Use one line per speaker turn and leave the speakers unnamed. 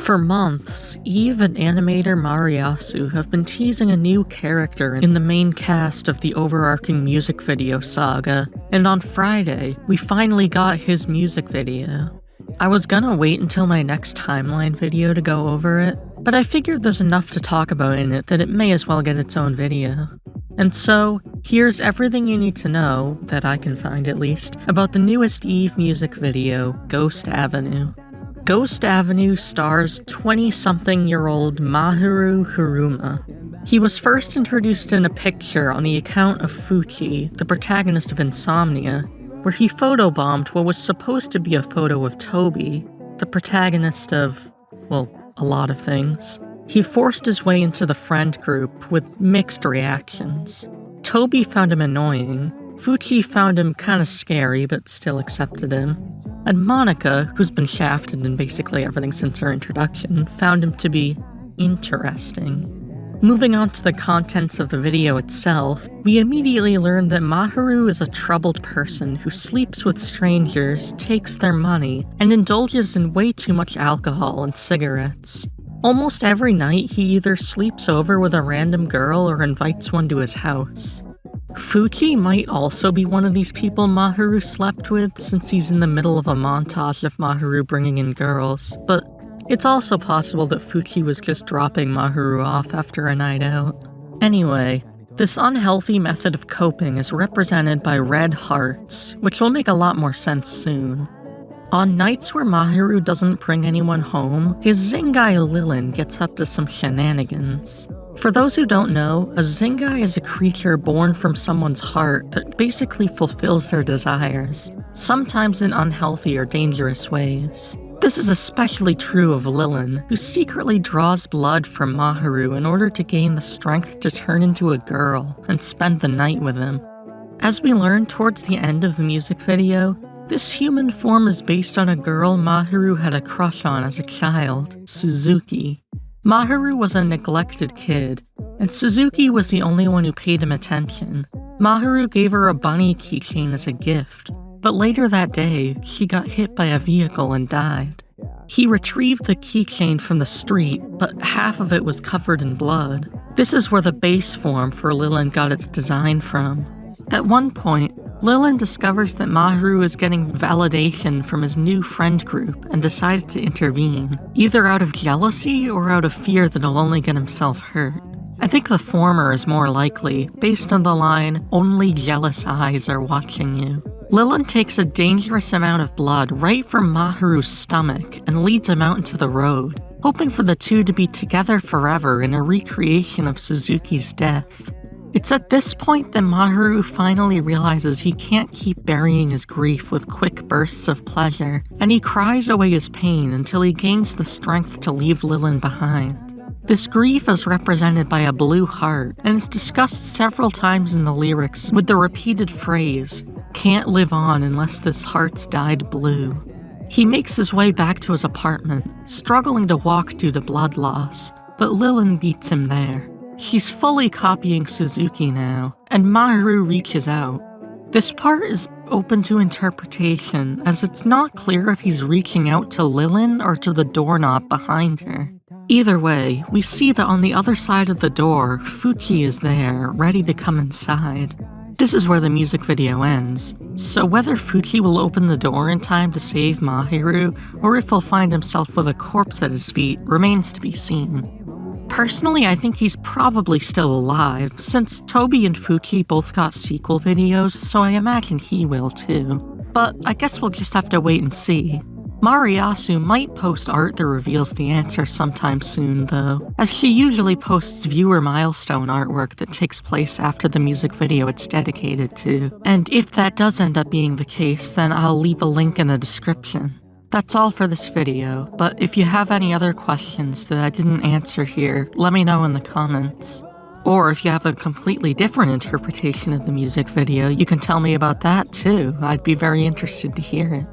For months, Eve and animator Mariasu have been teasing a new character in the main cast of the overarching music video saga, and on Friday, we finally got his music video. I was gonna wait until my next timeline video to go over it, but I figured there's enough to talk about in it that it may as well get its own video. And so, here's everything you need to know, that I can find at least, about the newest Eve music video, Ghost Avenue. Ghost Avenue stars 20-something-year-old Maharu Hiruma. He was first introduced in a picture on the account of Fuchi, the protagonist of Insomnia, where he photobombed what was supposed to be a photo of Toby, the protagonist of, well, a lot of things. He forced his way into the friend group with mixed reactions. Toby found him annoying, Fuchi found him kinda scary but still accepted him, and Monica, who's been shafted in basically everything since her introduction, found him to be interesting. Moving on to the contents of the video itself, we immediately learn that Maharu is a troubled person who sleeps with strangers, takes their money, and indulges in way too much alcohol and cigarettes. Almost every night he either sleeps over with a random girl or invites one to his house. Fuchi might also be one of these people Maharu slept with, since he's in the middle of a montage of Maharu bringing in girls, but it's also possible that Fuchi was just dropping Maharu off after a night out. Anyway, this unhealthy method of coping is represented by red hearts, which will make a lot more sense soon. On nights where Maharu doesn't bring anyone home, his Zingai Lilin gets up to some shenanigans. For those who don't know, a Zingai is a creature born from someone's heart that basically fulfills their desires, sometimes in unhealthy or dangerous ways. This is especially true of Lilin, who secretly draws blood from Maharu in order to gain the strength to turn into a girl and spend the night with him. As we learn towards the end of the music video, this human form is based on a girl Maharu had a crush on as a child, Suzuki. Maharu was a neglected kid, and Suzuki was the only one who paid him attention. Maharu gave her a bunny keychain as a gift, but later that day, she got hit by a vehicle and died. He retrieved the keychain from the street, but half of it was covered in blood. This is where the base form for Lilin got its design from. At one point, Lilin discovers that Maharu is getting validation from his new friend group and decides to intervene, either out of jealousy or out of fear that he'll only get himself hurt. I think the former is more likely, based on the line, "Only jealous eyes are watching you." Lilin takes a dangerous amount of blood right from Maharu's stomach and leads him out into the road, hoping for the two to be together forever in a recreation of Suzuki's death. It's at this point that Maharu finally realizes he can't keep burying his grief with quick bursts of pleasure, and he cries away his pain until he gains the strength to leave Lilin behind. This grief is represented by a blue heart, and is discussed several times in the lyrics with the repeated phrase, "Can't live on unless this heart's dyed blue." He makes his way back to his apartment, struggling to walk due to blood loss, but Lilin beats him there. She's fully copying Suzuki now, and Maharu reaches out. This part is open to interpretation, as it's not clear if he's reaching out to Lilin or to the doorknob behind her. Either way, we see that on the other side of the door, Fuchi is there, ready to come inside. This is where the music video ends, so whether Fuchi will open the door in time to save Maharu, or if he'll find himself with a corpse at his feet, remains to be seen. Personally, I think he's probably still alive, since Toby and Fuchi both got sequel videos, so I imagine he will too. But I guess we'll just have to wait and see. Mariasu might post art that reveals the answer sometime soon, though, as she usually posts viewer milestone artwork that takes place after the music video it's dedicated to. And if that does end up being the case, then I'll leave a link in the description. That's all for this video, but if you have any other questions that I didn't answer here, let me know in the comments. Or if you have a completely different interpretation of the music video, you can tell me about that too. I'd be very interested to hear it.